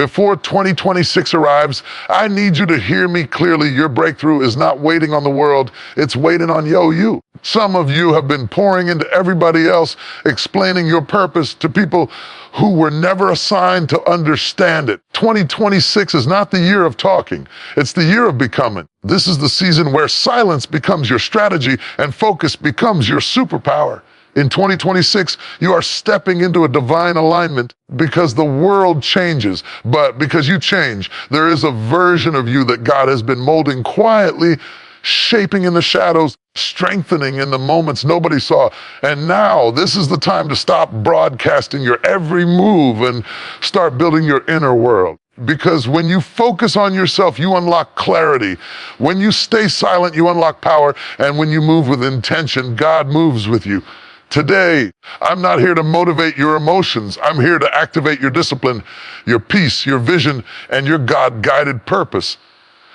Before 2026 arrives, I need you to hear me clearly. Your breakthrough is not waiting on the world, it's waiting on you. Some of you have been pouring into everybody else, explaining your purpose to people who were never assigned to understand it. 2026 is not the year of talking, it's the year of becoming. This is the season where silence becomes your strategy and focus becomes your superpower. In 2026, you are stepping into a divine alignment because the world changes, but because you change, there is a version of you that God has been molding quietly, shaping in the shadows, strengthening in the moments nobody saw. And now, this is the time to stop broadcasting your every move and start building your inner world. Because when you focus on yourself, you unlock clarity. When you stay silent, you unlock power. And when you move with intention, God moves with you. Today, I'm not here to motivate your emotions. I'm here to activate your discipline, your peace, your vision, and your God-guided purpose.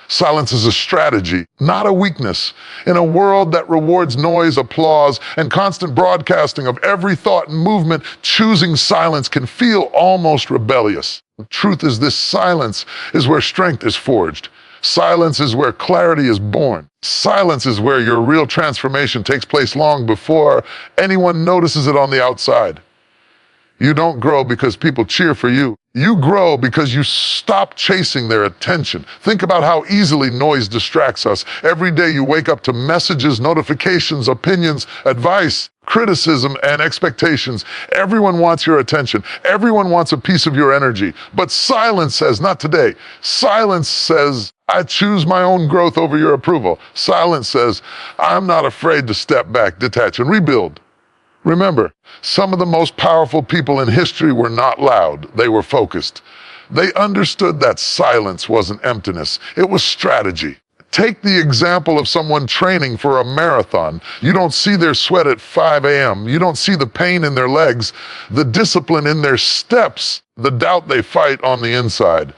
Silence is a strategy, not a weakness. In a world that rewards noise, applause, and constant broadcasting of every thought and movement, choosing silence can feel almost rebellious. The truth is, this silence is where strength is forged. Silence is where clarity is born. Silence is where your real transformation takes place long before anyone notices it on the outside. You don't grow because people cheer for you. You grow because you stop chasing their attention. Think about how easily noise distracts us. Every day you wake up to messages, notifications, opinions, advice, criticism, and expectations. Everyone wants your attention. Everyone wants a piece of your energy. But silence says, not today. Silence says, I choose my own growth over your approval. Silence says, I'm not afraid to step back, detach, and rebuild. Remember, some of the most powerful people in history were not loud, they were focused. They understood that silence wasn't emptiness, it was strategy. Take the example of someone training for a marathon. You don't see their sweat at 5 a.m. You don't see the pain in their legs, the discipline in their steps, the doubt they fight on the inside.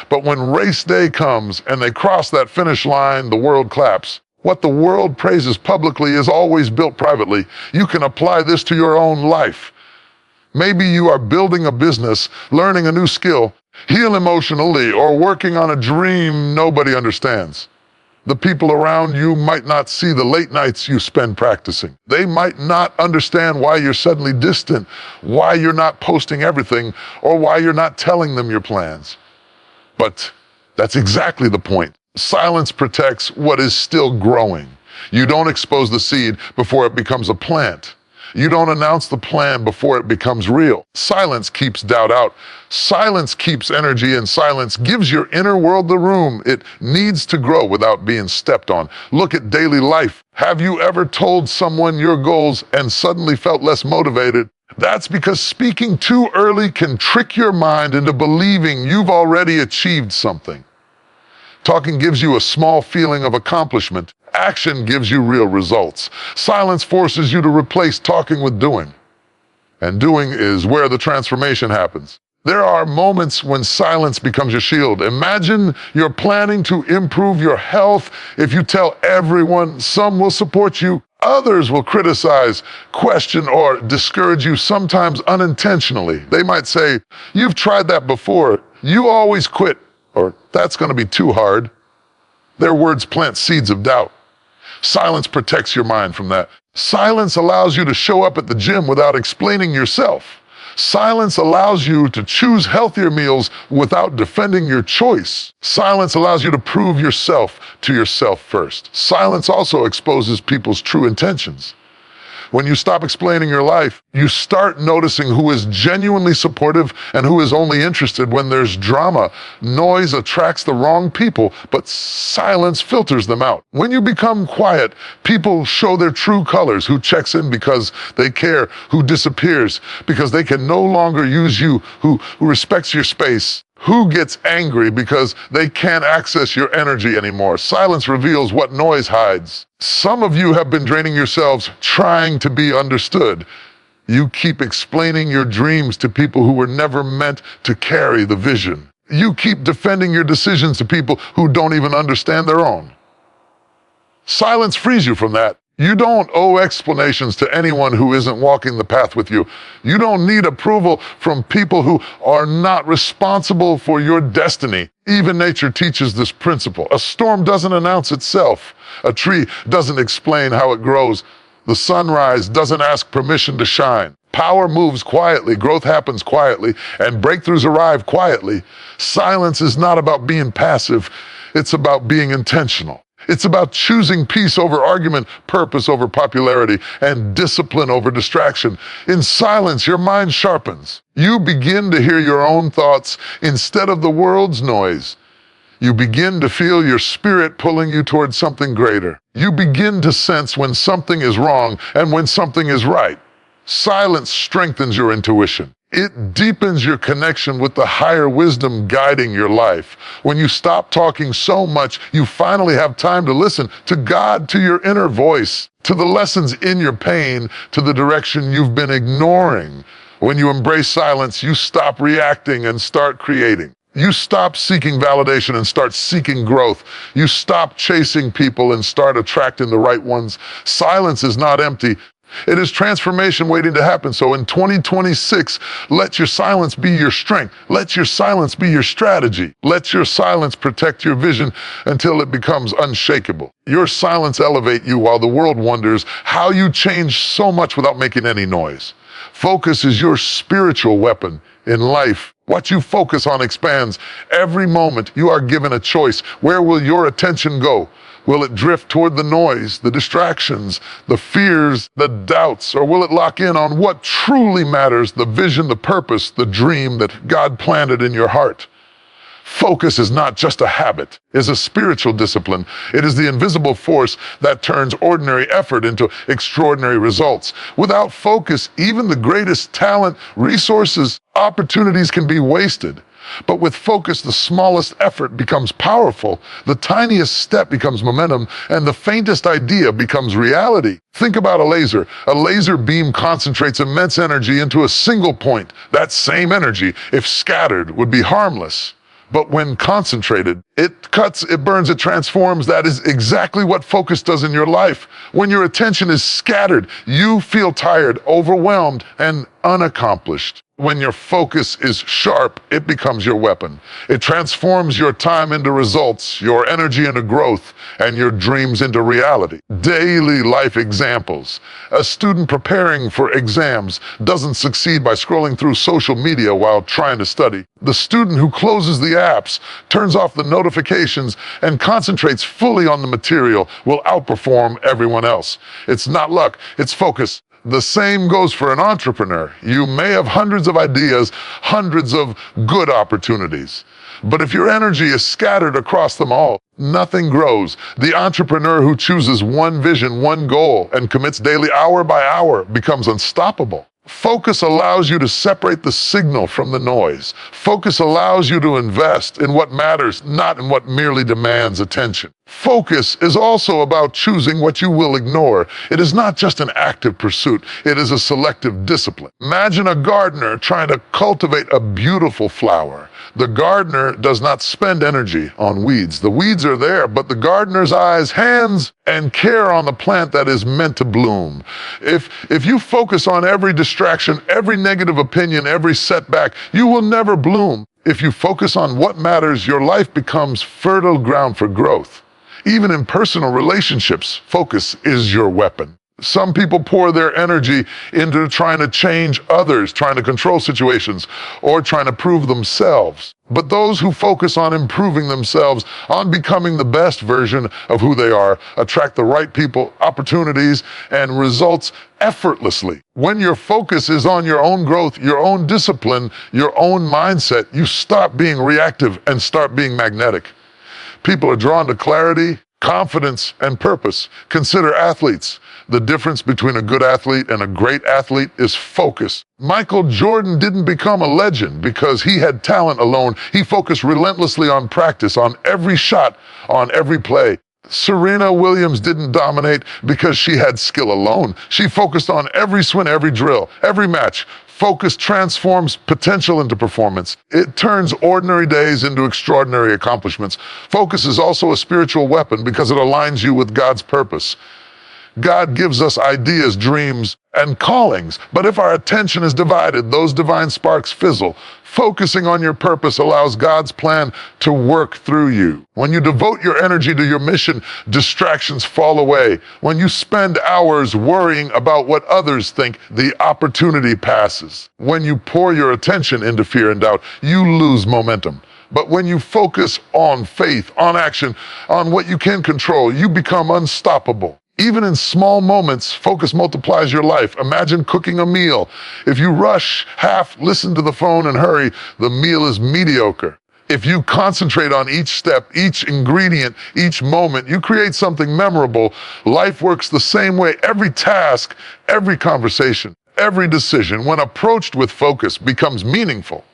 But when race day comes and they cross that finish line, the world claps. What the world praises publicly is always built privately. You can apply this to your own life. Maybe you are building a business, learning a new skill, heal emotionally, or working on a dream nobody understands. The people around you might not see the late nights you spend practicing. They might not understand why you're suddenly distant, why you're not posting everything, or why you're not telling them your plans. But that's exactly the point. Silence protects what is still growing. You don't expose the seed before it becomes a plant. You don't announce the plan before it becomes real. Silence keeps doubt out. Silence keeps energy, and silence gives your inner world the room it needs to grow without being stepped on. Look at daily life. Have you ever told someone your goals and suddenly felt less motivated? That's because speaking too early can trick your mind into believing you've already achieved something. Talking gives you a small feeling of accomplishment. Action gives you real results. Silence forces you to replace talking with doing. And doing is where the transformation happens. There are moments when silence becomes your shield. Imagine you're planning to improve your health. If you tell everyone, some will support you, others will criticize, question, or discourage you, sometimes unintentionally. They might say, you've tried that before, you always quit, or that's going to be too hard. Their words plant seeds of doubt. Silence protects your mind from that. Silence allows you to show up at the gym without explaining yourself. Silence allows you to choose healthier meals without defending your choice. Silence allows you to prove yourself to yourself first. Silence also exposes people's true intentions. When you stop explaining your life, you start noticing who is genuinely supportive and who is only interested when there's drama. Noise attracts the wrong people, but silence filters them out. When you become quiet, people show their true colors: who checks in because they care, who disappears because they can no longer use you, who respects your space, who gets angry because they can't access your energy anymore. Silence reveals what noise hides. Some of you have been draining yourselves trying to be understood. You keep explaining your dreams to people who were never meant to carry the vision. You keep defending your decisions to people who don't even understand their own. Silence frees you from that. You don't owe explanations to anyone who isn't walking the path with you. You don't need approval from people who are not responsible for your destiny. Even nature teaches this principle. A storm doesn't announce itself. A tree doesn't explain how it grows. The sunrise doesn't ask permission to shine. Power moves quietly, growth happens quietly, and breakthroughs arrive quietly. Silence is not about being passive. It's about being intentional. It's about choosing peace over argument, purpose over popularity, and discipline over distraction. In silence, your mind sharpens. You begin to hear your own thoughts instead of the world's noise. You begin to feel your spirit pulling you towards something greater. You begin to sense when something is wrong and when something is right. Silence strengthens your intuition. It deepens your connection with the higher wisdom guiding your life. When you stop talking so much, you finally have time to listen to God, to your inner voice, to the lessons in your pain, to the direction you've been ignoring. When you embrace silence, you stop reacting and start creating. You stop seeking validation and start seeking growth. You stop chasing people and start attracting the right ones. Silence is not empty. It is transformation waiting to happen. So in 2026, let your silence be your strength. Let your silence be your strategy. Let your silence protect your vision until it becomes unshakable. Your silence elevate you while the world wonders how you change so much without making any noise. Focus is your spiritual weapon in life. What you focus on expands. Every moment you are given a choice. Where will your attention go? Will it drift toward the noise, the distractions, the fears, the doubts, or will it lock in on what truly matters, the vision, the purpose, the dream that God planted in your heart? Focus is not just a habit, it's a spiritual discipline. It is the invisible force that turns ordinary effort into extraordinary results. Without focus, even the greatest talent, resources, opportunities can be wasted. But with focus, the smallest effort becomes powerful, the tiniest step becomes momentum, and the faintest idea becomes reality. Think about a laser. A laser beam concentrates immense energy into a single point. That same energy, if scattered, would be harmless. But when concentrated, it cuts, it burns, it transforms. That is exactly what focus does in your life. When your attention is scattered, you feel tired, overwhelmed, and unaccomplished. When your focus is sharp, it becomes your weapon. It transforms your time into results, your energy into growth, and your dreams into reality. Daily life examples. A student preparing for exams doesn't succeed by scrolling through social media while trying to study. The student who closes the apps, turns off the notifications, and concentrates fully on the material will outperform everyone else. It's not luck, it's focus. The same goes for an entrepreneur. You may have hundreds of ideas, hundreds of good opportunities. But if your energy is scattered across them all, nothing grows. The entrepreneur who chooses one vision, one goal, and commits daily hour by hour becomes unstoppable. Focus allows you to separate the signal from the noise. Focus allows you to invest in what matters, not in what merely demands attention. Focus is also about choosing what you will ignore. It is not just an active pursuit, it is a selective discipline. Imagine a gardener trying to cultivate a beautiful flower. The gardener does not spend energy on weeds. The weeds are there, but the gardener's eyes, hands, and care on the plant that is meant to bloom. If you focus on every distraction, every negative opinion, every setback, you will never bloom. If you focus on what matters, your life becomes fertile ground for growth. Even in personal relationships, focus is your weapon. Some people pour their energy into trying to change others, trying to control situations, or trying to prove themselves. But those who focus on improving themselves, on becoming the best version of who they are, attract the right people, opportunities, and results effortlessly. When your focus is on your own growth, your own discipline, your own mindset, you stop being reactive and start being magnetic. People are drawn to clarity, confidence, and purpose. Consider athletes. The difference between a good athlete and a great athlete is focus. Michael Jordan didn't become a legend because he had talent alone. He focused relentlessly on practice, on every shot, on every play. Serena Williams didn't dominate because she had skill alone. She focused on every swing, every drill, every match. Focus transforms potential into performance. It turns ordinary days into extraordinary accomplishments. Focus is also a spiritual weapon because it aligns you with God's purpose. God gives us ideas, dreams, and callings. But if our attention is divided, those divine sparks fizzle. Focusing on your purpose allows God's plan to work through you. When you devote your energy to your mission, distractions fall away. When you spend hours worrying about what others think, the opportunity passes. When you pour your attention into fear and doubt, you lose momentum. But when you focus on faith, on action, on what you can control, you become unstoppable. Even in small moments, focus multiplies your life. Imagine cooking a meal. If you rush, half listen to the phone and hurry, the meal is mediocre. If you concentrate on each step, each ingredient, each moment, you create something memorable. Life works the same way. Every task, every conversation, every decision, when approached with focus, becomes meaningful.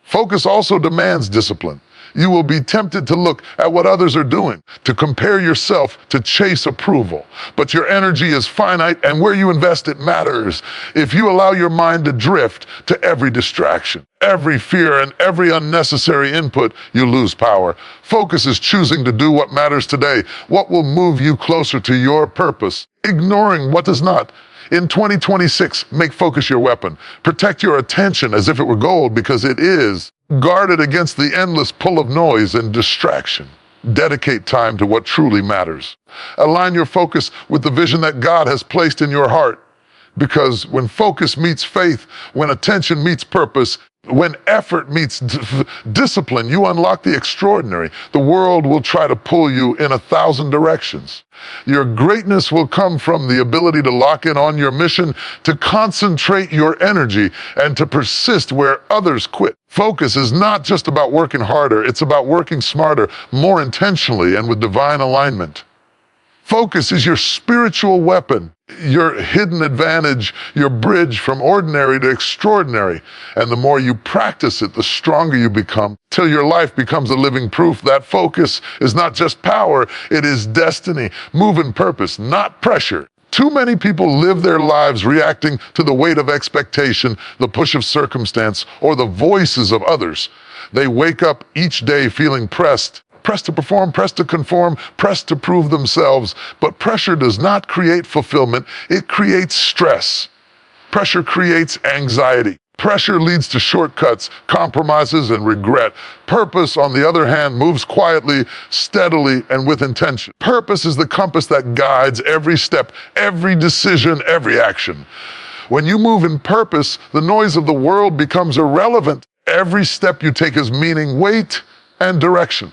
Focus also demands discipline. You will be tempted to look at what others are doing, to compare yourself, to chase approval. But your energy is finite, and where you invest it matters. If you allow your mind to drift to every distraction, every fear, and every unnecessary input, you lose power. Focus is choosing to do what matters today, what will move you closer to your purpose, ignoring what does not. In 2026, make focus your weapon. Protect your attention as if it were gold, because it is. Guard it against the endless pull of noise and distraction. Dedicate time to what truly matters. Align your focus with the vision that God has placed in your heart. Because when focus meets faith, when attention meets purpose, when effort meets discipline, you unlock the extraordinary. The world will try to pull you in 1,000 directions. Your greatness will come from the ability to lock in on your mission, to concentrate your energy, and to persist where others quit. Focus is not just about working harder, it's about working smarter, more intentionally, and with divine alignment. Focus is your spiritual weapon, your hidden advantage, your bridge from ordinary to extraordinary. And the more you practice it, the stronger you become, till your life becomes a living proof that focus is not just power, it is destiny. Move in purpose, not pressure. Too many people live their lives reacting to the weight of expectation, the push of circumstance, or the voices of others. They wake up each day feeling pressed to perform, pressed to conform, pressed to prove themselves. But pressure does not create fulfillment, it creates stress. Pressure creates anxiety. Pressure leads to shortcuts, compromises, and regret. Purpose, on the other hand, moves quietly, steadily, and with intention. Purpose is the compass that guides every step, every decision, every action. When you move in purpose, the noise of the world becomes irrelevant. Every step you take has meaning, weight, and direction.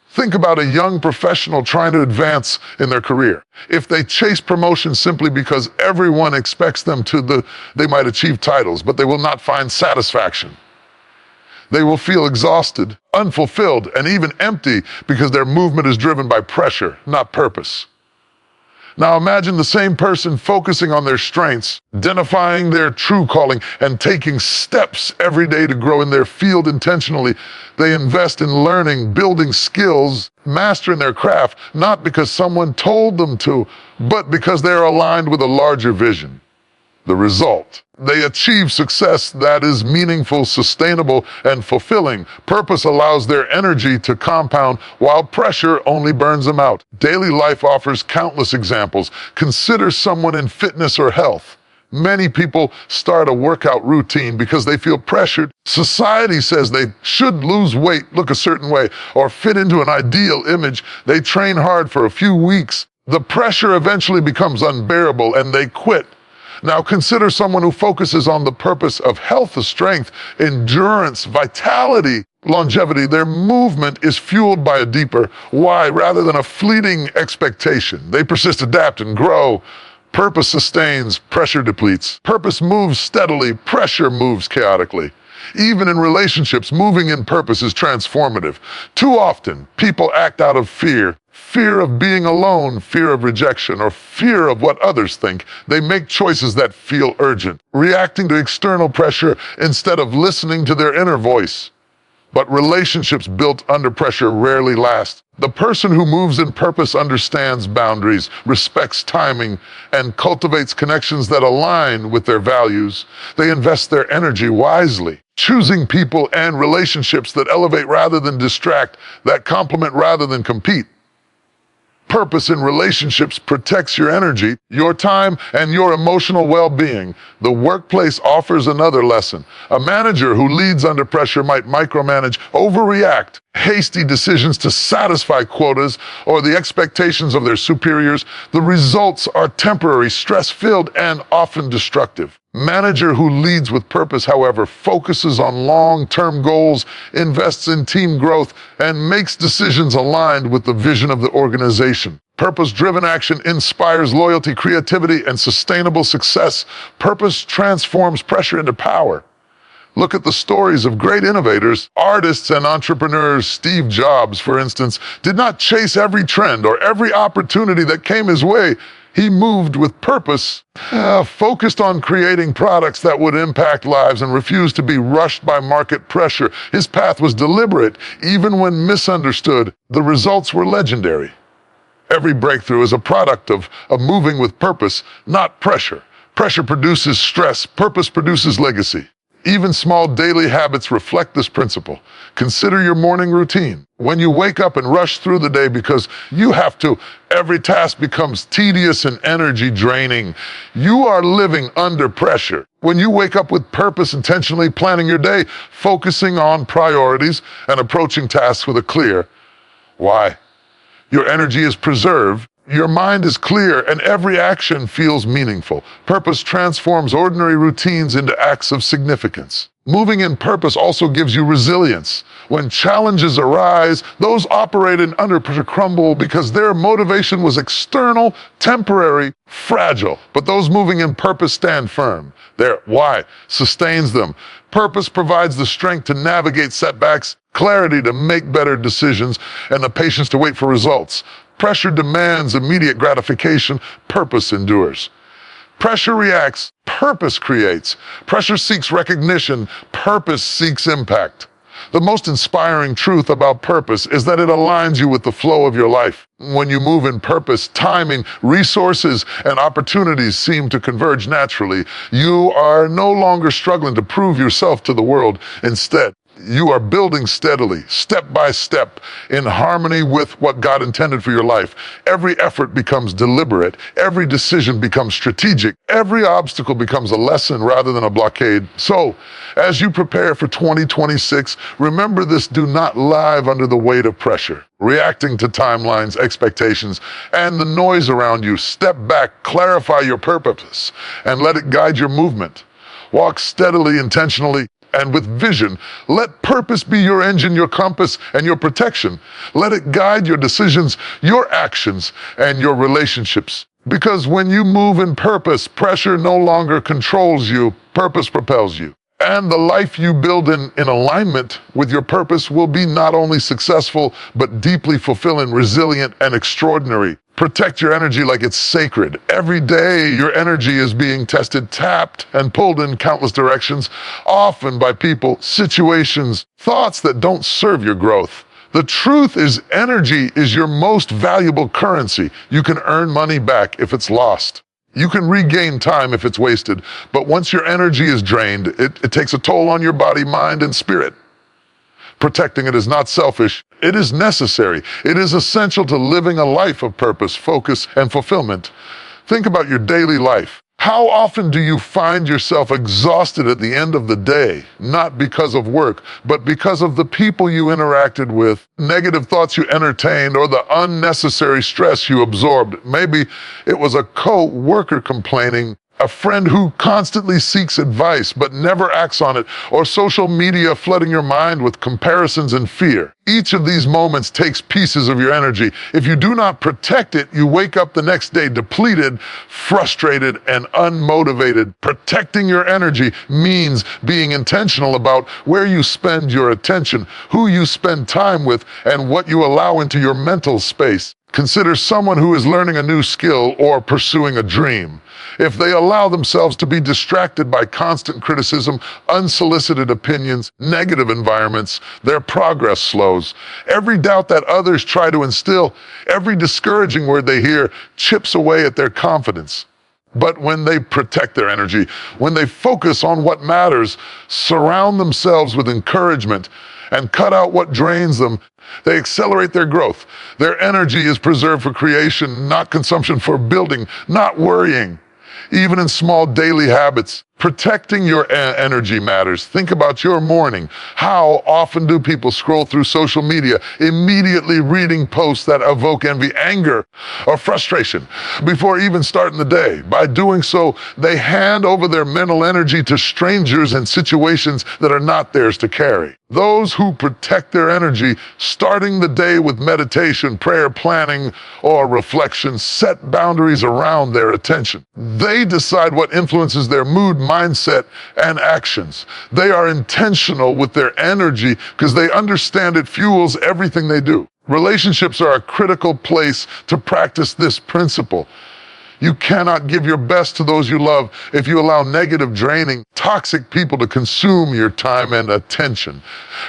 Think about a young professional trying to advance in their career. If they chase promotion simply because everyone expects them to, they might achieve titles, but they will not find satisfaction. They will feel exhausted, unfulfilled, and even empty because their movement is driven by pressure, not purpose. Now imagine the same person focusing on their strengths, identifying their true calling, and taking steps every day to grow in their field intentionally. They invest in learning, building skills, mastering their craft, not because someone told them to, but because they are aligned with a larger vision. The result: they achieve success that is meaningful, sustainable, and fulfilling. Purpose allows their energy to compound, while pressure only burns them out. Daily life offers countless examples. Consider someone in fitness or health. Many people start a workout routine because they feel pressured. Society says they should lose weight, look a certain way, or fit into an ideal image. They train hard for a few weeks. The pressure eventually becomes unbearable and they quit. Now consider someone who focuses on the purpose of health, strength, endurance, vitality, longevity. Their movement is fueled by a deeper why rather than a fleeting expectation. They persist, adapt, and grow. Purpose sustains, pressure depletes. Purpose moves steadily, pressure moves chaotically. Even in relationships, moving in purpose is transformative. Too often, people act out of fear. Fear of being alone, fear of rejection, or fear of what others think. They make choices that feel urgent, reacting to external pressure instead of listening to their inner voice. But relationships built under pressure rarely last. The person who moves in purpose understands boundaries, respects timing, and cultivates connections that align with their values. They invest their energy wisely, choosing people and relationships that elevate rather than distract, that complement rather than compete. Purpose in relationships protects your energy, your time, and your emotional well-being. The workplace offers another lesson. A manager who leads under pressure might micromanage, overreact, hasty decisions to satisfy quotas or the expectations of their superiors. The results are temporary, stress-filled, and often destructive. Manager who leads with purpose, however, focuses on long-term goals, invests in team growth, and makes decisions aligned with the vision of the organization. Purpose-driven action inspires loyalty, creativity, and sustainable success. Purpose transforms pressure into power. Look at the stories of great innovators, artists, and entrepreneurs. Steve Jobs, for instance, did not chase every trend or every opportunity that came his way. He moved with purpose, focused on creating products that would impact lives and refused to be rushed by market pressure. His path was deliberate, even when misunderstood. The results were legendary. Every breakthrough is a product of moving with purpose, not pressure. Pressure produces stress, purpose produces legacy. Even small daily habits reflect this principle. Consider your morning routine. When you wake up and rush through the day because you have to, every task becomes tedious and energy draining. You are living under pressure. When you wake up with purpose, intentionally planning your day, focusing on priorities, and approaching tasks with a clear why, your energy is preserved. Your mind is clear and every action feels meaningful. Purpose transforms ordinary routines into acts of significance. Moving in purpose also gives you resilience. When challenges arise, those operating under pressure crumble because their motivation was external, temporary, fragile. But those moving in purpose stand firm. Their why sustains them. Purpose provides the strength to navigate setbacks, clarity to make better decisions, and the patience to wait for results. Pressure demands immediate gratification. Purpose endures. Pressure reacts. Purpose creates. Pressure seeks recognition. Purpose seeks impact. The most inspiring truth about purpose is that it aligns you with the flow of your life. When you move in purpose, timing, resources, and opportunities seem to converge naturally. You are no longer struggling to prove yourself to the world. Instead, you are building steadily, step by step, in harmony with what God intended for your life. Every effort becomes deliberate. Every decision becomes strategic. Every obstacle becomes a lesson rather than a blockade. So, as you prepare for 2026, remember this: do not live under the weight of pressure, reacting to timelines, expectations, and the noise around you. Step back, clarify your purpose, and let it guide your movement. Walk steadily, intentionally, and with vision. Let purpose be your engine, your compass, and your protection. Let it guide your decisions, your actions, and your relationships. Because when you move in purpose, pressure no longer controls you, purpose propels you. And the life you build in alignment with your purpose will be not only successful, but deeply fulfilling, resilient, and extraordinary. Protect your energy like it's sacred. Every day, your energy is being tested, tapped, and pulled in countless directions, often by people, situations, thoughts that don't serve your growth. The truth is, energy is your most valuable currency. You can earn money back if it's lost. You can regain time if it's wasted, but once your energy is drained, it takes a toll on your body, mind, and spirit. Protecting it is not selfish. It is necessary. It is essential to living a life of purpose, focus, and fulfillment. Think about your daily life. How often do you find yourself exhausted at the end of the day, not because of work, but because of the people you interacted with, negative thoughts you entertained, or the unnecessary stress you absorbed? Maybe it was a co-worker complaining, a friend who constantly seeks advice but never acts on it, or social media flooding your mind with comparisons and fear. Each of these moments takes pieces of your energy. If you do not protect it, you wake up the next day depleted, frustrated, and unmotivated. Protecting your energy means being intentional about where you spend your attention, who you spend time with, and what you allow into your mental space. Consider someone who is learning a new skill or pursuing a dream. If they allow themselves to be distracted by constant criticism, unsolicited opinions, negative environments, their progress slows. Every doubt that others try to instill, every discouraging word they hear, chips away at their confidence. But when they protect their energy, when they focus on what matters, surround themselves with encouragement, and cut out what drains them. They accelerate their growth. Their energy is preserved for creation, not consumption, for building, not worrying. Even in small daily habits, protecting your energy matters. Think about your morning. How often do people scroll through social media, immediately reading posts that evoke envy, anger, or frustration before even starting the day? By doing so, they hand over their mental energy to strangers and situations that are not theirs to carry. Those who protect their energy, starting the day with meditation, prayer, planning, or reflection, set boundaries around their attention. They decide what influences their mood, mindset, and actions. They are intentional with their energy because they understand it fuels everything they do. Relationships are a critical place to practice this principle. You cannot give your best to those you love if you allow negative, draining, toxic people to consume your time and attention.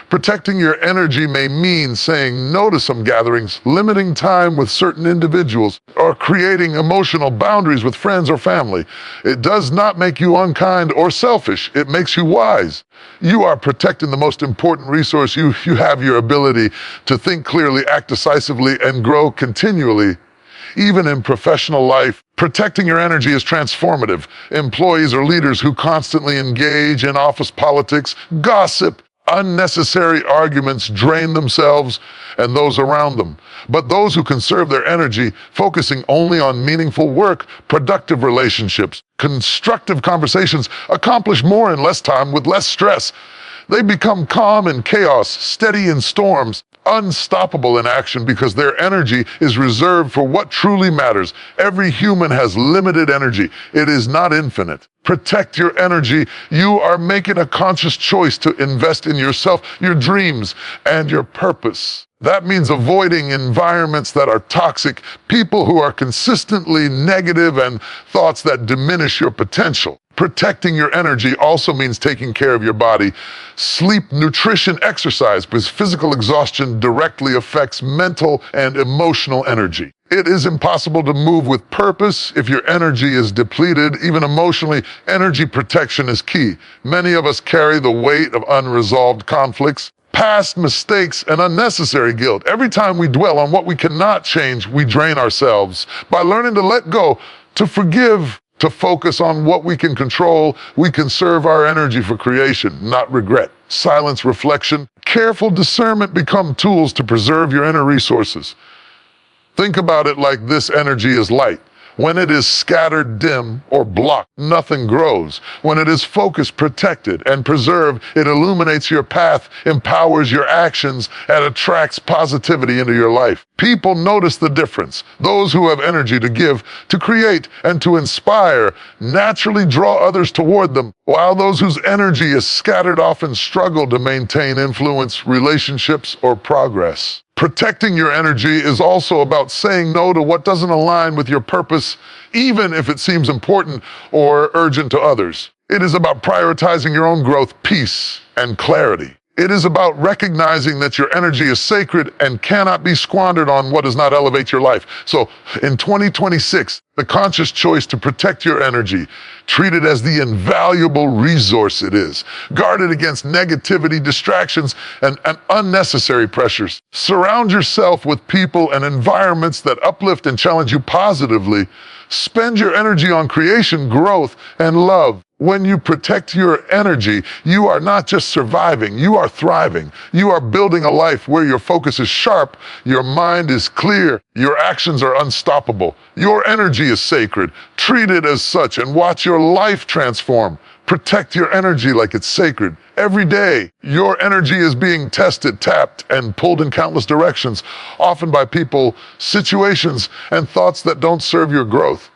Protecting your energy may mean saying no to some gatherings, limiting time with certain individuals, or creating emotional boundaries with friends or family. It does not make you unkind or selfish. It makes you wise. You are protecting the most important resource. You have your ability to think clearly, act decisively, and grow continually. Even in professional life, protecting your energy is transformative. Employees or leaders who constantly engage in office politics, gossip, unnecessary arguments drain themselves and those around them. But those who conserve their energy, focusing only on meaningful work, productive relationships, constructive conversations, accomplish more in less time with less stress. They become calm in chaos, steady in storms, unstoppable in action because their energy is reserved for what truly matters. Every human has limited energy. It is not infinite. Protect your energy. You are making a conscious choice to invest in yourself, your dreams, and your purpose. That means avoiding environments that are toxic, people who are consistently negative, and thoughts that diminish your potential. Protecting your energy also means taking care of your body. Sleep, nutrition, exercise, because physical exhaustion directly affects mental and emotional energy. It is impossible to move with purpose if your energy is depleted. Even emotionally, energy protection is key. Many of us carry the weight of unresolved conflicts, past mistakes, and unnecessary guilt. Every time we dwell on what we cannot change, we drain ourselves. By learning to let go, to forgive, to focus on what we can control, we conserve our energy for creation, not regret. Silence, reflection, careful discernment become tools to preserve your inner resources. Think about it like this: energy is light. When it is scattered, dim, or blocked, nothing grows. When it is focused, protected, and preserved, it illuminates your path, empowers your actions, and attracts positivity into your life. People notice the difference. Those who have energy to give, to create, and to inspire naturally draw others toward them, while those whose energy is scattered often struggle to maintain influence, relationships, or progress. Protecting your energy is also about saying no to what doesn't align with your purpose, even if it seems important or urgent to others. It is about prioritizing your own growth, peace, and clarity. It is about recognizing that your energy is sacred and cannot be squandered on what does not elevate your life. So in 2026, the conscious choice to protect your energy, treat it as the invaluable resource it is. Guard it against negativity, distractions, and unnecessary pressures. Surround yourself with people and environments that uplift and challenge you positively. Spend your energy on creation, growth, and love. When you protect your energy, you are not just surviving, you are thriving. You are building a life where your focus is sharp, your mind is clear, your actions are unstoppable. Your energy is sacred. Treat it as such and watch your life transform. Protect your energy like it's sacred. Every day, your energy is being tested, tapped, and pulled in countless directions, often by people, situations, and thoughts that don't serve your growth.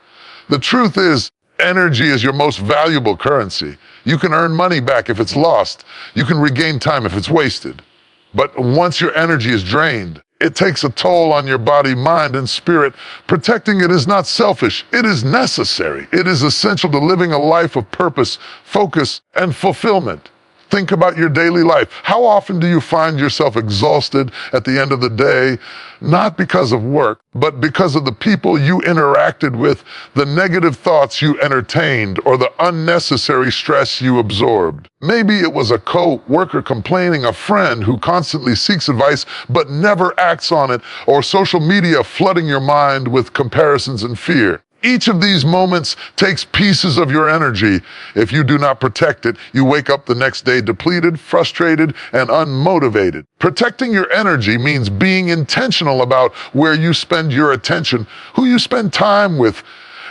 The truth is, energy is your most valuable currency. You can earn money back if it's lost. You can regain time if it's wasted. But once your energy is drained, it takes a toll on your body, mind, and spirit. Protecting it is not selfish. It is necessary. It is essential to living a life of purpose, focus, and fulfillment. Think about your daily life. How often do you find yourself exhausted at the end of the day, not because of work, but because of the people you interacted with, the negative thoughts you entertained, or the unnecessary stress you absorbed? Maybe it was a co-worker complaining, a friend who constantly seeks advice but never acts on it, or social media flooding your mind with comparisons and fear. Each of these moments takes pieces of your energy. If you do not protect it, you wake up the next day depleted, frustrated, and unmotivated. Protecting your energy means being intentional about where you spend your attention, who you spend time with,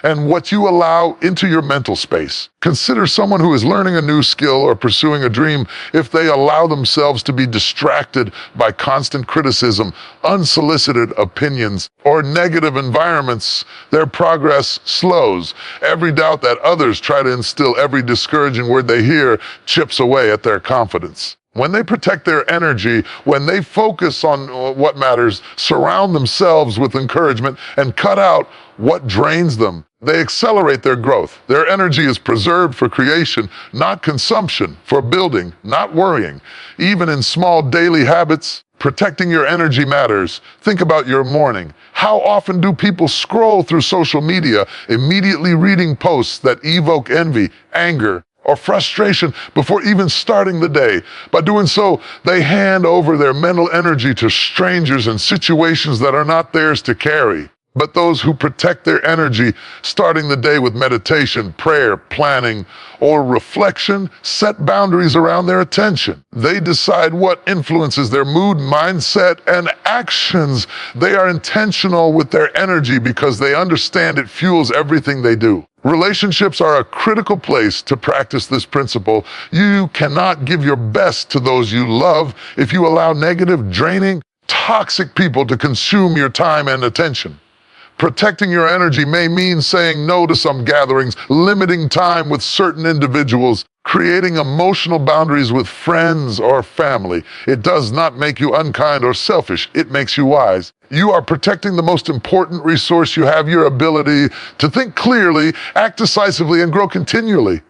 and what you allow into your mental space. Consider someone who is learning a new skill or pursuing a dream. If they allow themselves to be distracted by constant criticism, unsolicited opinions, or negative environments, their progress slows. Every doubt that others try to instill, every discouraging word they hear, chips away at their confidence. When they protect their energy, when they focus on what matters, surround themselves with encouragement, and cut out what drains them, they accelerate their growth. Their energy is preserved for creation, not consumption, for building, not worrying. Even in small daily habits, protecting your energy matters. Think about your morning. How often do people scroll through social media, immediately reading posts that evoke envy, anger, or frustration before even starting the day? By doing so, they hand over their mental energy to strangers and situations that are not theirs to carry. But those who protect their energy, starting the day with meditation, prayer, planning, or reflection, set boundaries around their attention. They decide what influences their mood, mindset, and actions. They are intentional with their energy because they understand it fuels everything they do. Relationships are a critical place to practice this principle. You cannot give your best to those you love if you allow negative, draining, toxic people to consume your time and attention. Protecting your energy may mean saying no to some gatherings, limiting time with certain individuals, creating emotional boundaries with friends or family. It does not make you unkind or selfish. It makes you wise. You are protecting the most important resource you have, your ability to think clearly, act decisively, and grow continually.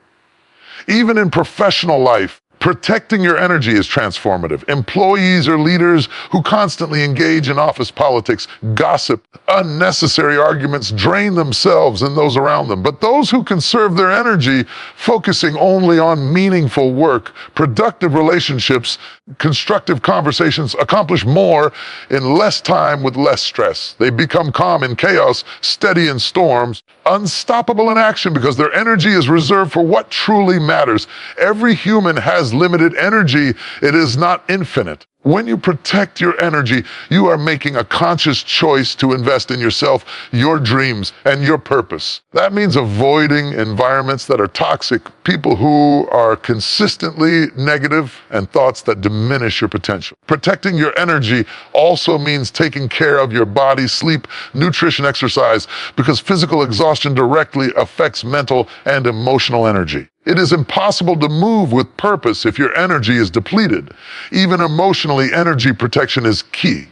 Even in professional life, protecting your energy is transformative. Employees or leaders who constantly engage in office politics, gossip, unnecessary arguments drain themselves and those around them. But those who conserve their energy, focusing only on meaningful work, productive relationships, constructive conversations, accomplish more in less time with less stress. They become calm in chaos, steady in storms, unstoppable in action because their energy is reserved for what truly matters. Every human has limited energy. It is not infinite. When you protect your energy, you are making a conscious choice to invest in yourself, your dreams, and your purpose. That means avoiding environments that are toxic, people who are consistently negative, and thoughts that diminish your potential. Protecting your energy also means taking care of your body, sleep, nutrition, exercise, because physical exhaustion directly affects mental and emotional energy. It is impossible to move with purpose if your energy is depleted. Even emotionally, energy protection is key.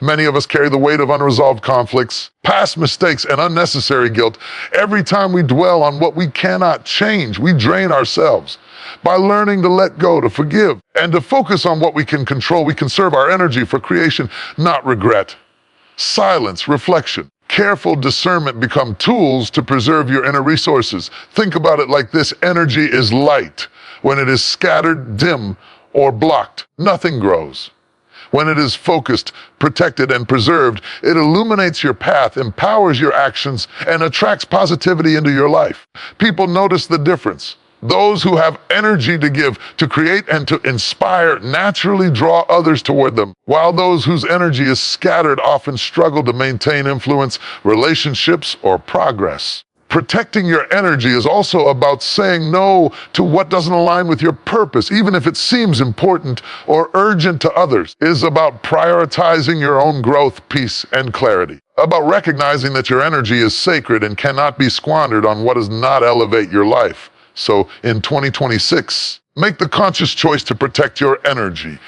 Many of us carry the weight of unresolved conflicts, past mistakes, and unnecessary guilt. Every time we dwell on what we cannot change, we drain ourselves. By learning to let go, to forgive, and to focus on what we can control, we conserve our energy for creation, not regret. Silence, reflection, careful discernment become tools to preserve your inner resources. Think about it like this: energy is light. When it is scattered, dim, or blocked, nothing grows. When it is focused, protected, and preserved, it illuminates your path, empowers your actions, and attracts positivity into your life. People notice the difference. Those who have energy to give, to create, and to inspire naturally draw others toward them, while those whose energy is scattered often struggle to maintain influence, relationships, or progress. Protecting your energy is also about saying no to what doesn't align with your purpose, even if it seems important or urgent to others. It is about prioritizing your own growth, peace, and clarity. About recognizing that your energy is sacred and cannot be squandered on what does not elevate your life. So in 2026, make the conscious choice to protect your energy.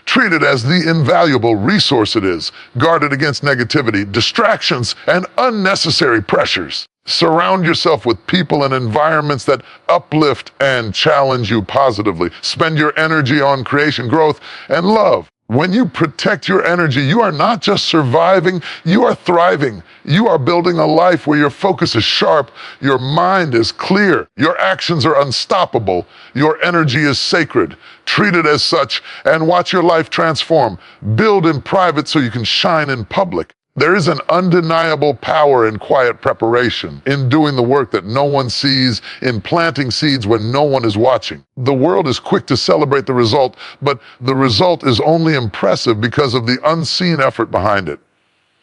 Treat it as the invaluable resource it is. Guard it against negativity, distractions, and unnecessary pressures. Surround yourself with people and environments that uplift and challenge you positively. Spend your energy on creation, growth, and love. When you protect your energy, you are not just surviving, you are thriving. You are building a life where your focus is sharp, your mind is clear, your actions are unstoppable, your energy is sacred. Treat it as such and watch your life transform. Build in private so you can shine in public. There is an undeniable power in quiet preparation, in doing the work that no one sees, in planting seeds when no one is watching. The world is quick to celebrate the result, but the result is only impressive because of the unseen effort behind it.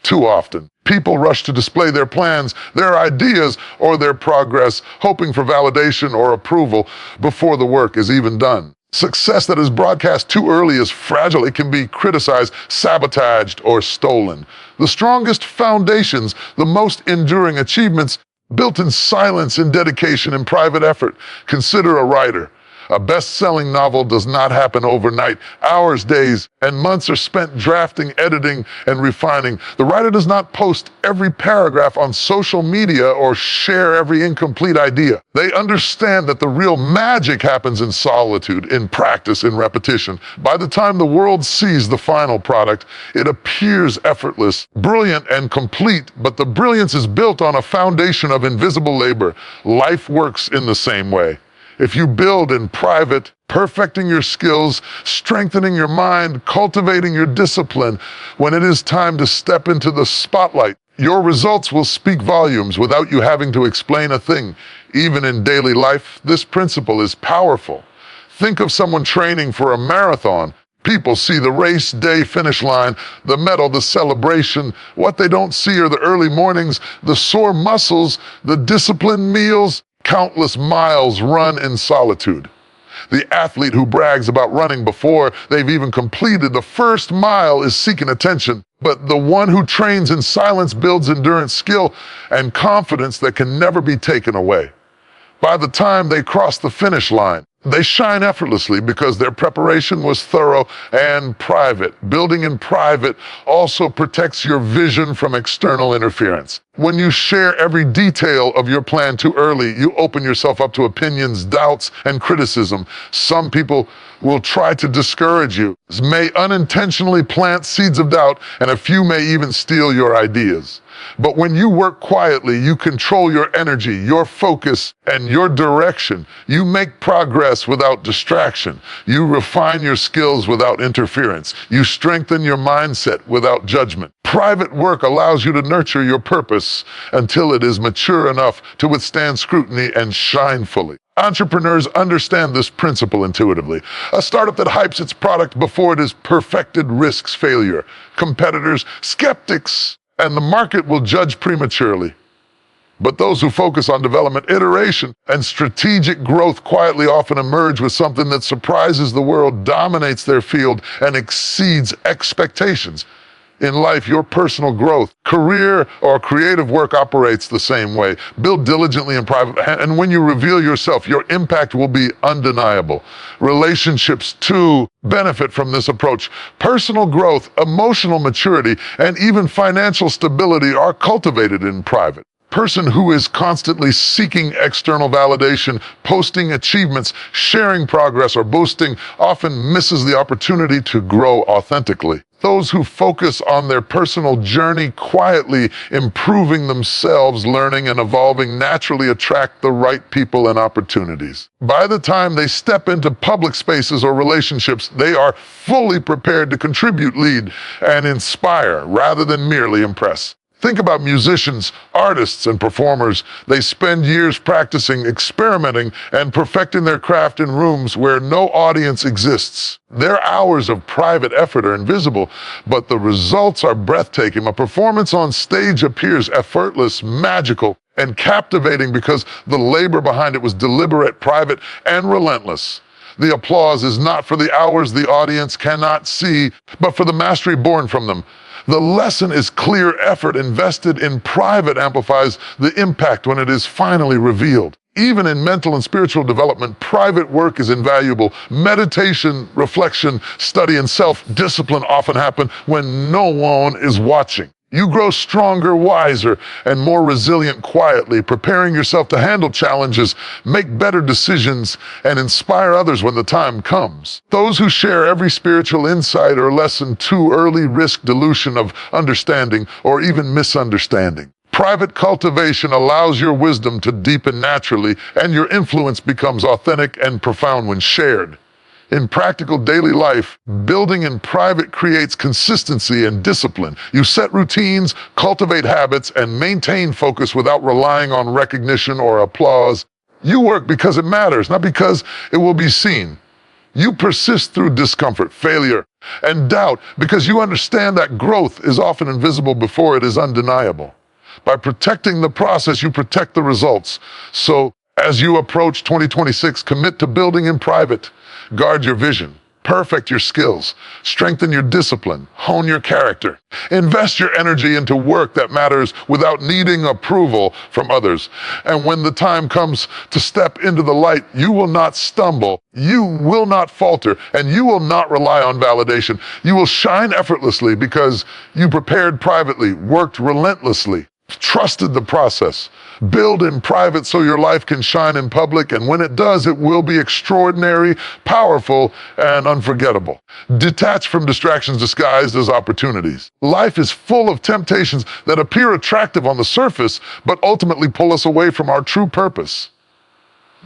Too often, people rush to display their plans, their ideas, or their progress, hoping for validation or approval before the work is even done. Success that is broadcast too early is fragile. It can be criticized, sabotaged, or stolen. The strongest foundations, the most enduring achievements, built in silence, in dedication, in private effort. Consider a writer. A best-selling novel does not happen overnight. Hours, days, and months are spent drafting, editing, and refining. The writer does not post every paragraph on social media or share every incomplete idea. They understand that the real magic happens in solitude, in practice, in repetition. By the time the world sees the final product, it appears effortless, brilliant, and complete, but the brilliance is built on a foundation of invisible labor. Life works in the same way. If you build in private, perfecting your skills, strengthening your mind, cultivating your discipline, when it is time to step into the spotlight, your results will speak volumes without you having to explain a thing. Even in daily life, this principle is powerful. Think of someone training for a marathon. People see the race day finish line, the medal, the celebration. What they don't see are the early mornings, the sore muscles, the disciplined meals, countless miles run in solitude. The athlete who brags about running before they've even completed the first mile is seeking attention, but the one who trains in silence builds endurance, skill, and confidence that can never be taken away. By the time they cross the finish line, they shine effortlessly because their preparation was thorough and private. Building in private also protects your vision from external interference. When you share every detail of your plan too early, you open yourself up to opinions, doubts, and criticism. Some people will try to discourage you, may unintentionally plant seeds of doubt, and a few may even steal your ideas. But when you work quietly, you control your energy, your focus, and your direction. You make progress without distraction. You refine your skills without interference. You strengthen your mindset without judgment. Private work allows you to nurture your purpose until it is mature enough to withstand scrutiny and shine fully. Entrepreneurs understand this principle intuitively. A startup that hypes its product before it is perfected risks failure. Competitors, skeptics, and the market will judge prematurely. But those who focus on development, iteration, and strategic growth quietly often emerge with something that surprises the world, dominates their field, and exceeds expectations. In life, your personal growth, career, or creative work operates the same way. Build diligently in private, and when you reveal yourself, your impact will be undeniable. Relationships, too, benefit from this approach. Personal growth, emotional maturity, and even financial stability are cultivated in private. Person who is constantly seeking external validation, posting achievements, sharing progress, or boasting often misses the opportunity to grow authentically. Those who focus on their personal journey quietly, improving themselves, learning and evolving naturally attract the right people and opportunities. By the time they step into public spaces or relationships, they are fully prepared to contribute, lead, and inspire rather than merely impress. Think about musicians, artists, and performers. They spend years practicing, experimenting, and perfecting their craft in rooms where no audience exists. Their hours of private effort are invisible, but the results are breathtaking. A performance on stage appears effortless, magical, and captivating because the labor behind it was deliberate, private, and relentless. The applause is not for the hours the audience cannot see, but for the mastery born from them. The lesson is clear: effort invested in private amplifies the impact when it is finally revealed. Even in mental and spiritual development, private work is invaluable. Meditation, reflection, study, and self-discipline often happen when no one is watching. You grow stronger, wiser, and more resilient quietly, preparing yourself to handle challenges, make better decisions, and inspire others when the time comes. Those who share every spiritual insight or lesson too early risk dilution of understanding or even misunderstanding. Private cultivation allows your wisdom to deepen naturally, and your influence becomes authentic and profound when shared. In practical daily life, building in private creates consistency and discipline. You set routines, cultivate habits, and maintain focus without relying on recognition or applause. You work because it matters, not because it will be seen. You persist through discomfort, failure, and doubt because you understand that growth is often invisible before it is undeniable. By protecting the process, you protect the results. So, as you approach 2026, commit to building in private. Guard your vision, perfect your skills, strengthen your discipline, hone your character. Invest your energy into work that matters without needing approval from others. And when the time comes to step into the light, you will not stumble, you will not falter, and you will not rely on validation. You will shine effortlessly because you prepared privately, worked relentlessly, trusted the process. Build in private so your life can shine in public, and when it does, it will be extraordinary, powerful, and unforgettable. Detach from distractions disguised as opportunities. Life is full of temptations that appear attractive on the surface, but ultimately pull us away from our true purpose.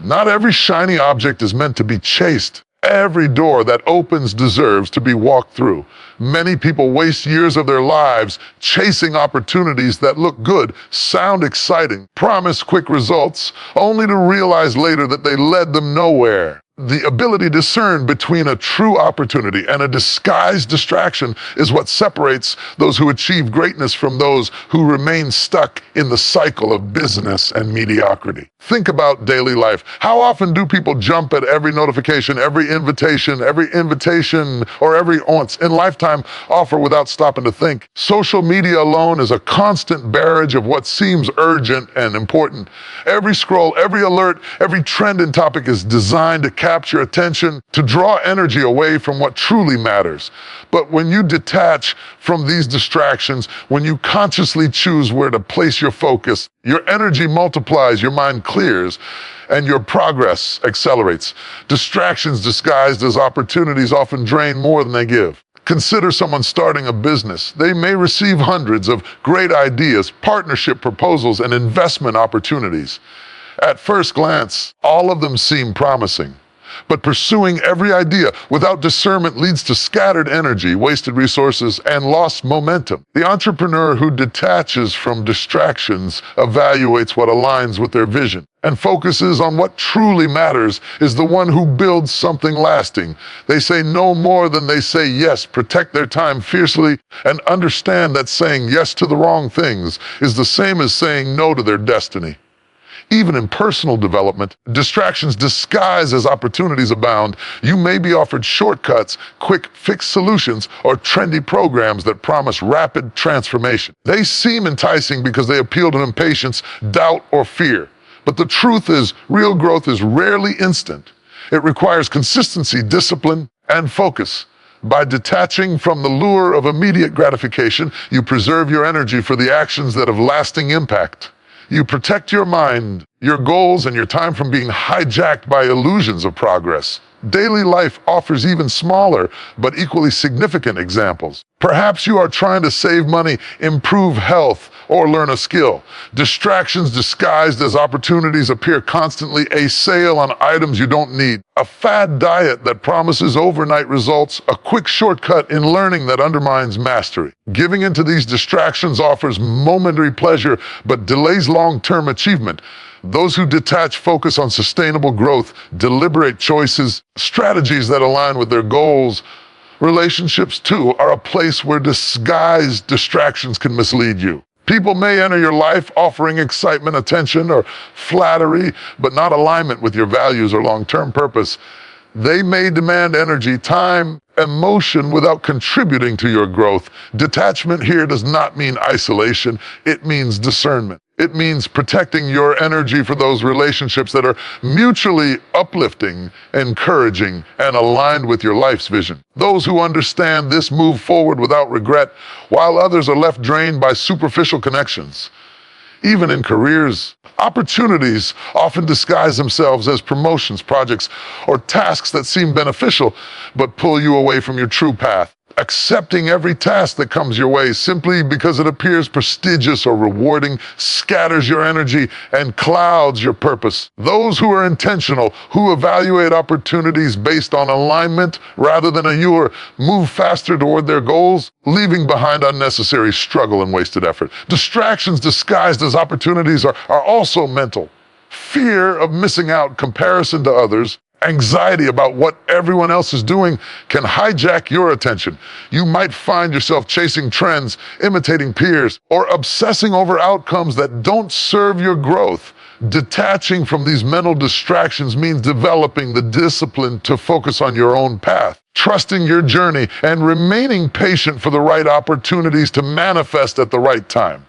Not every shiny object is meant to be chased. Every door that opens deserves to be walked through. Many people waste years of their lives chasing opportunities that look good, sound exciting, promise quick results, only to realize later that they led them nowhere. The ability to discern between a true opportunity and a disguised distraction is what separates those who achieve greatness from those who remain stuck in the cycle of business and mediocrity. Think about daily life. How often do people jump at every notification, every invitation, or every once in lifetime offer without stopping to think? Social media alone is a constant barrage of what seems urgent and important. Every scroll, every alert, every trending topic is designed to capture attention, to draw energy away from what truly matters. But when you detach from these distractions, when you consciously choose where to place your focus, your energy multiplies, your mind clears, and your progress accelerates. Distractions disguised as opportunities often drain more than they give. Consider someone starting a business. They may receive hundreds of great ideas, partnership proposals, and investment opportunities. At first glance, all of them seem promising. But pursuing every idea without discernment leads to scattered energy, wasted resources, and lost momentum. The entrepreneur who detaches from distractions evaluates what aligns with their vision and focuses on what truly matters is the one who builds something lasting. They say no more than they say yes, protect their time fiercely, and understand that saying yes to the wrong things is the same as saying no to their destiny. Even in personal development, distractions disguised as opportunities abound. You may be offered shortcuts, quick fix solutions, or trendy programs that promise rapid transformation. They seem enticing because they appeal to impatience, doubt, or fear. But the truth is, real growth is rarely instant. It requires consistency, discipline, and focus. By detaching from the lure of immediate gratification, you preserve your energy for the actions that have lasting impact. You protect your mind, your goals, and your time from being hijacked by illusions of progress. Daily life offers even smaller but equally significant examples. Perhaps you are trying to save money, improve health, or learn a skill. Distractions disguised as opportunities appear constantly. A sale on items you don't need, a fad diet that promises overnight results, a quick shortcut in learning that undermines mastery. Giving into these distractions offers momentary pleasure but delays long-term achievement. Those who detach focus on sustainable growth, deliberate choices, strategies that align with their goals. Relationships, too, are a place where disguised distractions can mislead you. People may enter your life offering excitement, attention, or flattery, but not alignment with your values or long-term purpose. They may demand energy, time, emotion without contributing to your growth. Detachment here does not mean isolation, it means discernment. It means protecting your energy for those relationships that are mutually uplifting, encouraging, and aligned with your life's vision. Those who understand this move forward without regret, while others are left drained by superficial connections. Even in careers, opportunities often disguise themselves as promotions, projects, or tasks that seem beneficial but pull you away from your true path. Accepting every task that comes your way simply because it appears prestigious or rewarding scatters your energy and clouds your purpose. Those who are intentional, who evaluate opportunities based on alignment rather than allure, move faster toward their goals, leaving behind unnecessary struggle and wasted effort. Distractions disguised as opportunities are also mental. Fear of missing out, comparison to others, anxiety about what everyone else is doing can hijack your attention. You might find yourself chasing trends, imitating peers, or obsessing over outcomes that don't serve your growth. Detaching from these mental distractions means developing the discipline to focus on your own path, trusting your journey, and remaining patient for the right opportunities to manifest at the right time.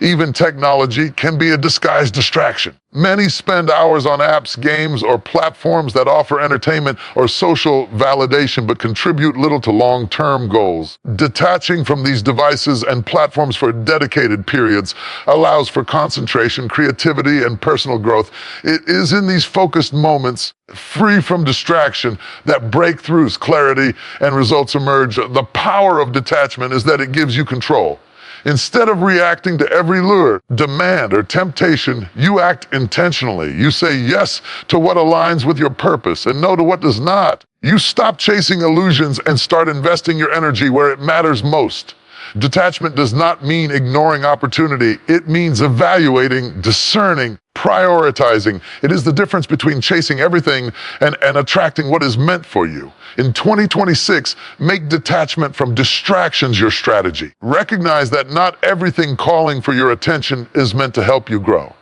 Even technology can be a disguised distraction. Many spend hours on apps, games, or platforms that offer entertainment or social validation but contribute little to long-term goals. Detaching from these devices and platforms for dedicated periods allows for concentration, creativity, and personal growth. It is in these focused moments, free from distraction, that breakthroughs, clarity, and results emerge. The power of detachment is that it gives you control. Instead of reacting to every lure, demand, or temptation, you act intentionally. You say yes to what aligns with your purpose and no to what does not. You stop chasing illusions and start investing your energy where it matters most. Detachment does not mean ignoring opportunity. It means evaluating, discerning, prioritizing. It is the difference between chasing everything and attracting what is meant for you. In 2026, make detachment from distractions your strategy. Recognize that not everything calling for your attention is meant to help you grow.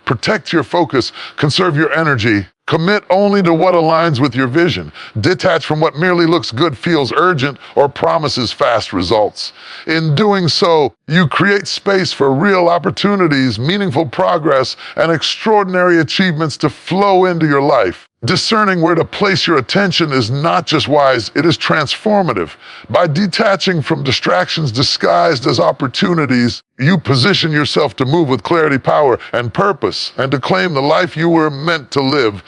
Protect your focus, conserve your energy, commit only to what aligns with your vision. Detach from what merely looks good, feels urgent, or promises fast results. In doing so, you create space for real opportunities, meaningful progress, and extraordinary achievements to flow into your life. Discerning where to place your attention is not just wise, it is transformative. By detaching from distractions disguised as opportunities, you position yourself to move with clarity, power, and purpose, and to claim the life you were meant to live.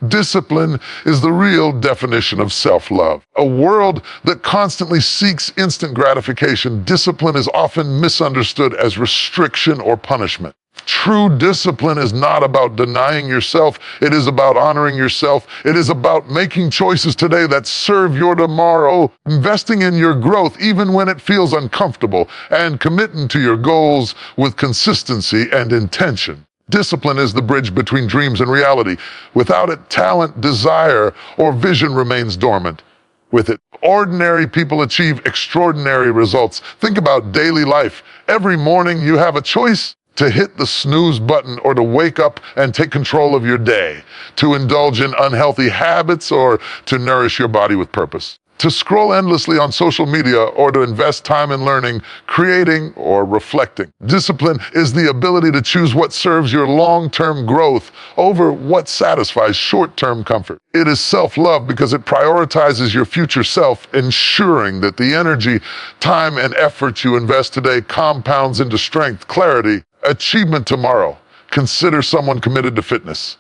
Discipline is the real definition of self-love. A world that constantly seeks instant gratification, discipline is often misunderstood as restriction or punishment. True discipline is not about denying yourself. It is about honoring yourself. It is about making choices today that serve your tomorrow, investing in your growth even when it feels uncomfortable, and committing to your goals with consistency and intention. Discipline is the bridge between dreams and reality. Without it, talent, desire, or vision remains dormant. With it, ordinary people achieve extraordinary results. Think about daily life. Every morning you have a choice: to hit the snooze button or to wake up and take control of your day, to indulge in unhealthy habits or to nourish your body with purpose, to scroll endlessly on social media or to invest time in learning, creating, or reflecting. Discipline is the ability to choose what serves your long-term growth over what satisfies short-term comfort. It is self-love because it prioritizes your future self, ensuring that the energy, time, and effort you invest today compounds into strength, clarity, achievement tomorrow. Consider someone committed to fitness.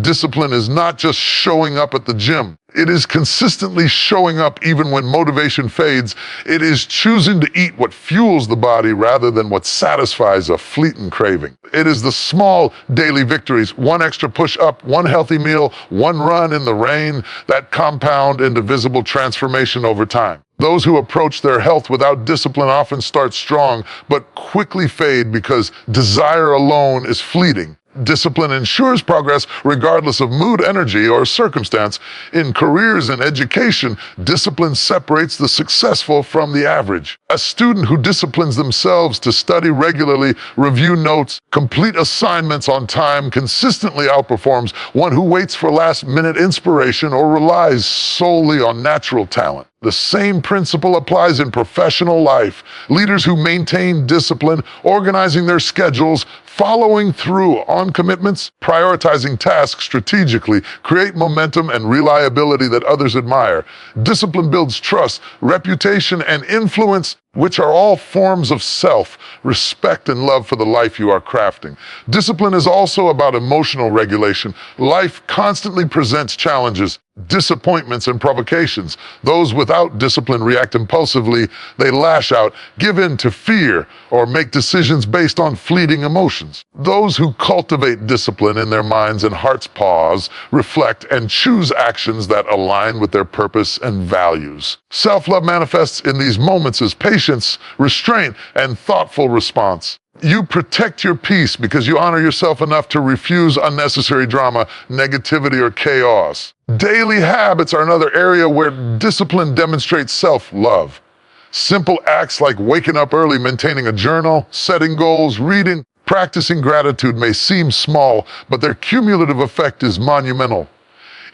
Discipline is not just showing up at the gym. It is consistently showing up even when motivation fades. It is choosing to eat what fuels the body rather than what satisfies a fleeting craving. It is the small daily victories, one extra push-up, one healthy meal, one run in the rain, that compound into visible transformation over time. Those who approach their health without discipline often start strong, but quickly fade because desire alone is fleeting. Discipline ensures progress regardless of mood, energy, or circumstance. In careers and education, discipline separates the successful from the average. A student who disciplines themselves to study regularly, review notes, complete assignments on time consistently outperforms one who waits for last-minute inspiration or relies solely on natural talent. The same principle applies in professional life. Leaders who maintain discipline, organizing their schedules, following through on commitments, prioritizing tasks strategically, create momentum and reliability that others admire. Discipline builds trust, reputation, and influence, which are all forms of self-respect and love for the life you are crafting. Discipline is also about emotional regulation. Life constantly presents challenges, disappointments, and provocations. Those without discipline react impulsively. They lash out, give in to fear, or make decisions based on fleeting emotions. Those who cultivate discipline in their minds and hearts pause, reflect, and choose actions that align with their purpose and values. Self-love manifests in these moments as patience, restraint, and thoughtful response. You protect your peace because you honor yourself enough to refuse unnecessary drama, negativity, or chaos. Daily habits are another area where discipline demonstrates self-love. Simple acts like waking up early, maintaining a journal, setting goals, reading, practicing gratitude may seem small, but their cumulative effect is monumental.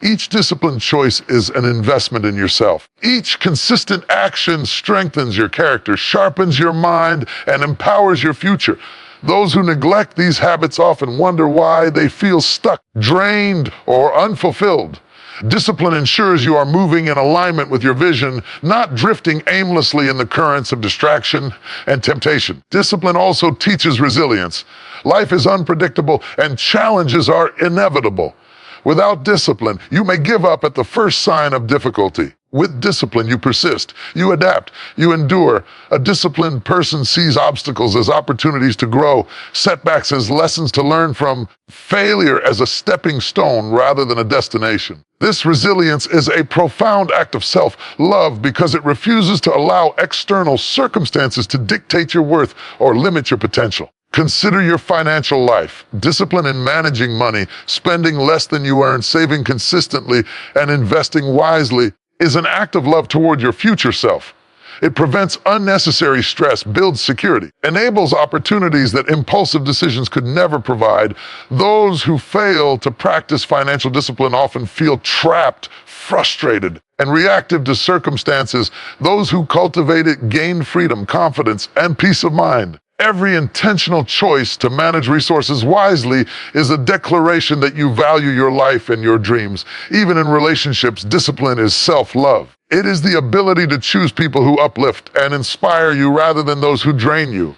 Each disciplined choice is an investment in yourself. Each consistent action strengthens your character, sharpens your mind, and empowers your future. Those who neglect these habits often wonder why they feel stuck, drained, or unfulfilled. Discipline ensures you are moving in alignment with your vision, not drifting aimlessly in the currents of distraction and temptation. Discipline also teaches resilience. Life is unpredictable and challenges are inevitable. Without discipline, you may give up at the first sign of difficulty. With discipline, you persist, you adapt, you endure. A disciplined person sees obstacles as opportunities to grow, setbacks as lessons to learn from, failure as a stepping stone rather than a destination. This resilience is a profound act of self-love because it refuses to allow external circumstances to dictate your worth or limit your potential. Consider your financial life. Discipline in managing money, spending less than you earn, saving consistently, and investing wisely is an act of love toward your future self. It prevents unnecessary stress, builds security, enables opportunities that impulsive decisions could never provide. Those who fail to practice financial discipline often feel trapped, frustrated, and reactive to circumstances. Those who cultivate it gain freedom, confidence, and peace of mind. Every intentional choice to manage resources wisely is a declaration that you value your life and your dreams. Even in relationships, discipline is self-love. It is the ability to choose people who uplift and inspire you rather than those who drain you.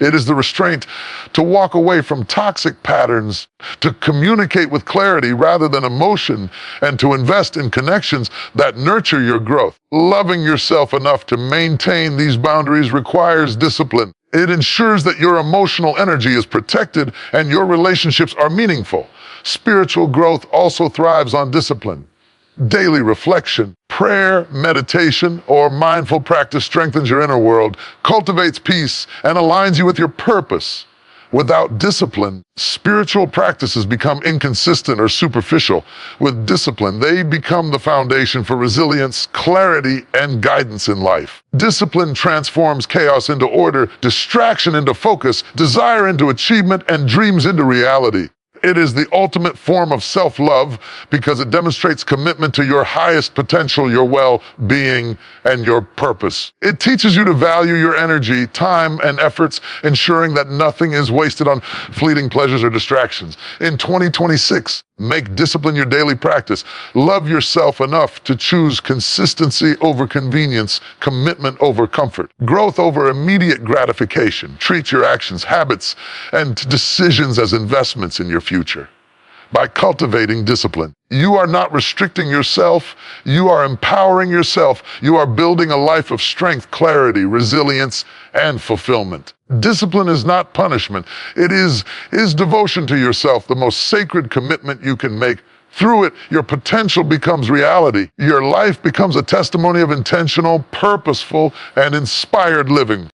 It is the restraint to walk away from toxic patterns, to communicate with clarity rather than emotion, and to invest in connections that nurture your growth. Loving yourself enough to maintain these boundaries requires discipline. It ensures that your emotional energy is protected and your relationships are meaningful. Spiritual growth also thrives on discipline. Daily reflection, prayer, meditation, or mindful practice strengthens your inner world, cultivates peace, and aligns you with your purpose. Without discipline, spiritual practices become inconsistent or superficial. With discipline, they become the foundation for resilience, clarity, and guidance in life. Discipline transforms chaos into order, distraction into focus, desire into achievement, and dreams into reality. It is the ultimate form of self-love because it demonstrates commitment to your highest potential, your well-being, and your purpose. It teaches you to value your energy, time, and efforts, ensuring that nothing is wasted on fleeting pleasures or distractions. In 2026, make discipline your daily practice. Love yourself enough to choose consistency over convenience, commitment over comfort, growth over immediate gratification. Treat your actions, habits, and decisions as investments in your future. By cultivating discipline, you are not restricting yourself, you are empowering yourself. You are building a life of strength, clarity, resilience, and fulfillment. Discipline is not punishment. It is devotion to yourself, the most sacred commitment you can make. Through it, your potential becomes reality. Your life becomes a testimony of intentional, purposeful, and inspired living.